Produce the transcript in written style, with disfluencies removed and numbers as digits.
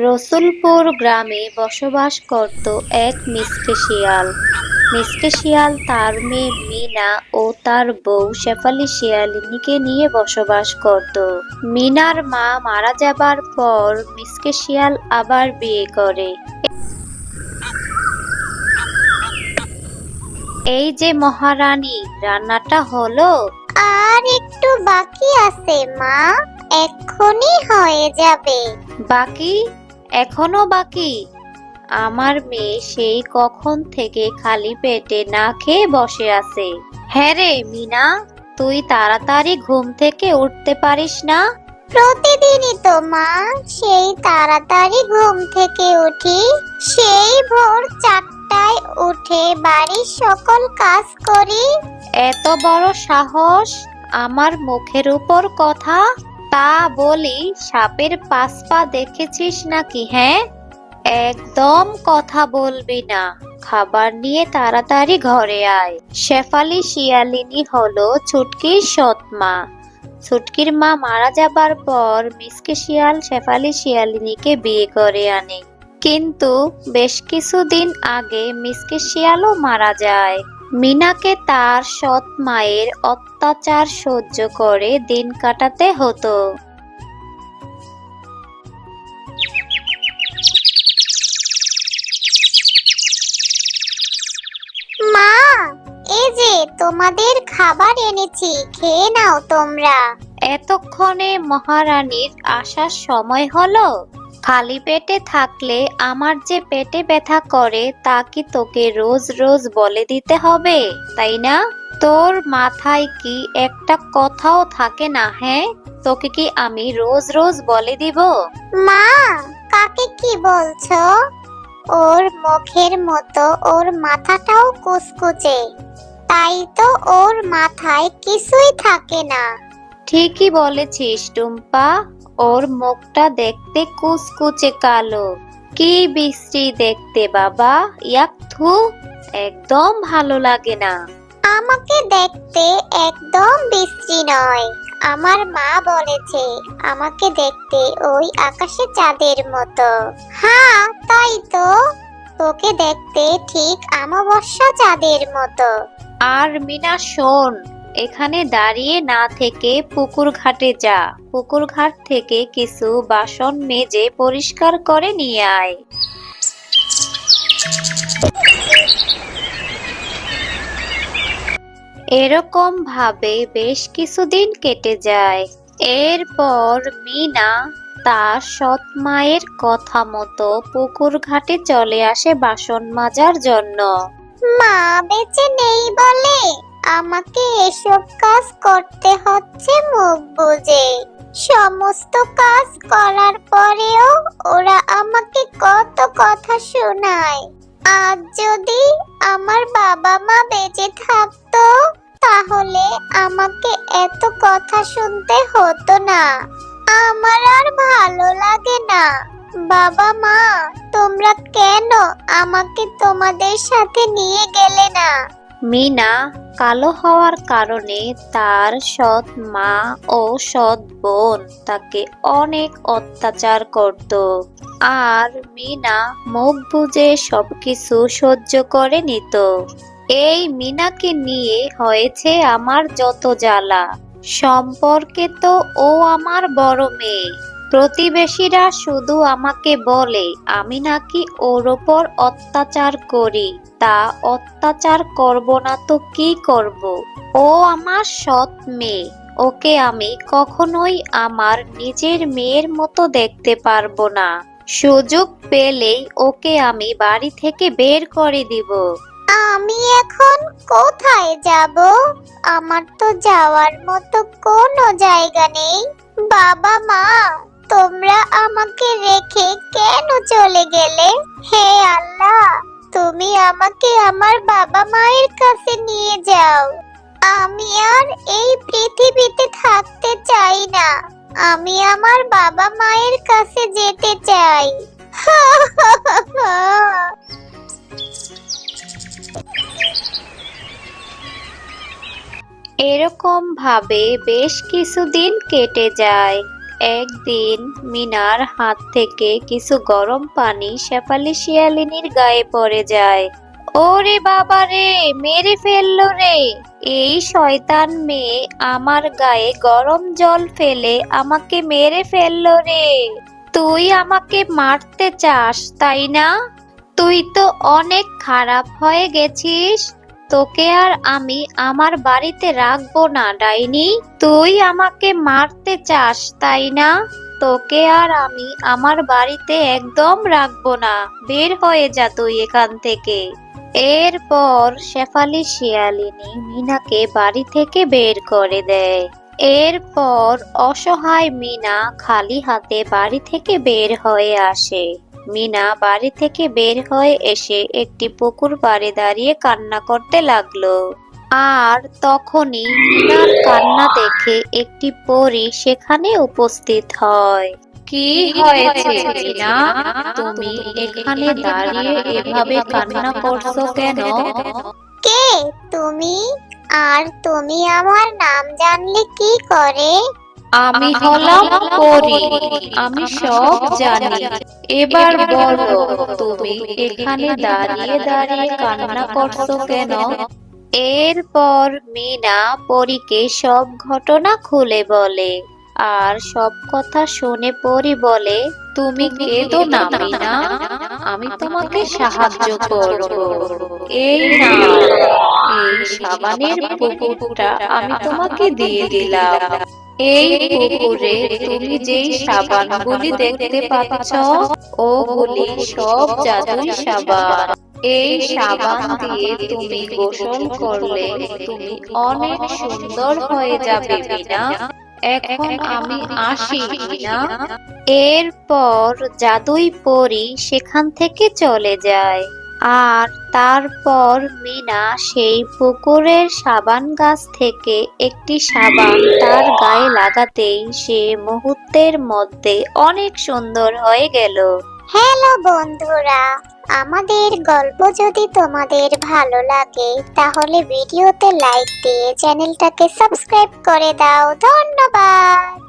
রসুলপুর গ্রামে বসবাস করত এক মিসকে শিয়াল। মিসকে শিয়াল তার মেয়ে মিনা ও তার বউ শেফালি শিয়ালিনীকে নিয়ে বসবাস করত। মিনার মা মারা যাবার পর মিসকে শিয়াল আবার বিয়ে করে। এই যে মহারানী, রান্নাটা হলো? আর একটু বাকি আছে মা, এক্ষুনি হয়ে যাবে। বাকি? এখনো বাকি? আমার মেয়ে সেই কখন থেকে খালি পেটে না খেয়ে বসে আছে। হ্যাঁ রে মিনা, তুই তাড়াতাড়ি ঘুম থেকে উঠতে পারিস না? প্রতিদিনই তো মা সেই তাড়াতাড়ি ঘুম থেকে উঠি, সেই ভোর 4টায় উঠে বাড়ির সকল কাজ করি। এত বড় সাহস আমার মুখের উপর কথা! তা বলি, সাপের 5 পা দেখেছিস নাকি? হ্যাঁ, একদম কথা বলবি না। খাবার নিয়ে তাড়াতাড়ি ঘরে আয়। শেফালি শিয়ালিনী হলো ছুটকির সৎ মা। ছুটকির মা মারা যাবার পর মিসকে শিয়াল শেফালি শিয়ালিনীকে বিয়ে করে আনে। কিন্তু বেশ কিছুদিন আগে মিসকে শিয়ালও মারা যায়। মিনাকে তার সৎ মায়ের অত্যাচার সহ্য করে দিন কাটাতে হতো। মা, এই যে তোমাদের খাবার এনেছি, খেয়ে নাও তোমরা। এতক্ষণে মহারানীর আসার সময় হলো? খালি পেটে থাকলে আমার যে পেটে ব্যথা করে তা কি তোকে রোজ রোজ বলে দিতে হবে, তাই না? তোর মাথায় কি একটা কথাও থাকে না? হ্যাঁ, তোকে কি আমি রোজ রোজ বলে দিব? মা, কাকে কি বলছো? ওর মুখের মতো ওর মাথাটাও কুচকুচে, তাই তো ওর মাথায় কিছুই থাকে না। ঠিকই বলেছিস টুম্পা, ওর মুখটা দেখতে কুচকুচে কালো। কি বিশ্রী দেখতে বাবা, ইয়াক থু, একদম ভালো লাগে না। আমাকে দেখতে একদম বিশ্রী নয়। আমার মা বলেছে আমাকে দেখতে ওই আকাশে চাঁদের মতো। হ্যাঁ, তাই তো, তোকে দেখতে ঠিক অমাবস্যা চাঁদের মতো। আর মিনা শোন, এখানে দাঁড়িয়ে না থেকে পুকুর ঘাটে যা। পুকুর ঘাট থেকে কিছু বাসন মেজে পরিষ্কার করে নিয়ে আয়। এরকম ভাবে বেশ কিছুদিন কেটে যায়। এরপর মিনা তার সৎ মায়ের কথা মতো পুকুর ঘাটে চলে আসে বাসন মাজার জন্য। মা বেঁচে নেই বলে আমাকে এসব কাজ করতে হচ্ছে মুখ বুজে। সমস্ত কাজ করার পরেও ওরা আমাকে কত কথা শোনায়। আজ যদি আমার বাবা মা বেঁচে থাকতো তাহলে আমাকে এত কথা শুনতে হতো না। আমার আর ভালো লাগে না। বাবা মা, তোমরা কেন আমাকে তোমাদের সাথে নিয়ে গেলে না? মিনা কালো হওয়ার কারণে তার সৎ মা ও সৎ বোন তাকে অনেক অত্যাচার করত। আর মিনা মুখ বুজে সবকিছু সহ্য করে নিত। এই মিনাকে নিয়ে হয়েছে আমার যত জ্বালা। সম্পর্কে তো ও আমার বড় মেয়ে। প্রতিবেশীরা শুধু আমাকে বলে আমি নাকি ওর ওপর অত্যাচার করি। তা অত্যাচার করব না তো কি করব? ও আমার সৎ মেয়ে, ওকে আমি কখনোই আমার নিজের মেয়ের মতো দেখতে পারবো না। সুযোগ পেলেই ওকে আমি বাড়ি থেকে বের করে দিব। আমি এখন কোথায় যাব? আমার তো যাওয়ার মতো কোনো জায়গা নেই। বাবা মা, তোমরা আমাকে রেখে কেন চলে গেলে? হে আল্লাহ, তুমি আমাকে আমার বাবা মায়ের কাছে নিয়ে যাও। আমি আর এই পৃথিবীতে থাকতে চাই না। আমি আমার বাবা মায়ের কাছে যেতে চাই। এরকম ভাবে বেশ কিছুদিন কেটে যায়। একদিন মিনার হাত থেকে কিছু গরম পানি শেফালি শিয়ালিনীর গায়ে পড়ে যায়। ওরে বাবা রে, মেরে ফেললো রে! এই শয়তান মেয়ে আমার গায়ে গরম জল ফেলে আমাকে মেরে ফেললো রে! তুই আমাকে মারতে চাস তাই না? তুই তো অনেক খারাপ হয়ে গেছিস। তোকে আর আমি আমার বাড়িতে রাখবো না ডাইনি। তুই আমাকে মারতে চাস তাই না? তোকে আর আমি আমার বাড়িতে একদম রাখবো না। বের হয়ে যা তুই এখান থেকে। এরপর শেফালি শিয়ালিনী মিনাকে বাড়ি থেকে বের করে দেয়। এরপর অসহায় মিনা খালি হাতে বাড়ি থেকে বের হয়ে আসে। মিনা বাড়ি থেকে বের হয়ে এসে একটি পুকুর পাড়ে দাঁড়িয়ে কান্না করতে লাগলো। আর তখনই মিনার কান্না দেখে একটি পরী সেখানে উপস্থিত হয়। কি হয়েছে মিনা? তুমি এখানে দাঁড়িয়ে এভাবে কান্না করছো কেন? কে তুমি? আর তুমি আমার নাম জানলে কি করে? আমি হলাম পরী, আমি সব জানি। এবার বলো, তুমি এখানে দাঁড়িয়ে দাঁড়িয়ে কান্না করছো কেন? এরপর মিনা পরীকে সব ঘটনা খুলে বলে। আর সব কথা শুনে পরী বলে, তুমি কেঁদো না মিনা, আমি তোমাকে সাহায্য করব। এই নাও, এই সাবানের পুকুরটা আমি তোমাকে দিয়ে দিলাম। এই পুকুরে তুমি যেই সাবানগুলি দেখতে পাচ্ছ, ওগুলি সব জাদুই সাবান। এই সাবান দিয়ে তুমি গোসল করলে তুমি অনেক সুন্দর হয়ে যাবে মিনা। এখন আমি আসি মিনা। এরপর জাদুই পরী সেখান থেকে চলে যায়। আর তারপর মিনা সেই পুকুরের সাবান গাছ থেকে একটি সাবান তার গায়ে লাগাতেই সে মুহূর্তের মধ্যে অনেক সুন্দর হয়ে গেল। হ্যালো বন্ধুরা, আমাদের গল্প যদি তোমাদের ভালো লাগে তাহলে ভিডিওতে লাইক দিয়ে চ্যানেলটাকে সাবস্ক্রাইব করে দাও। ধন্যবাদ।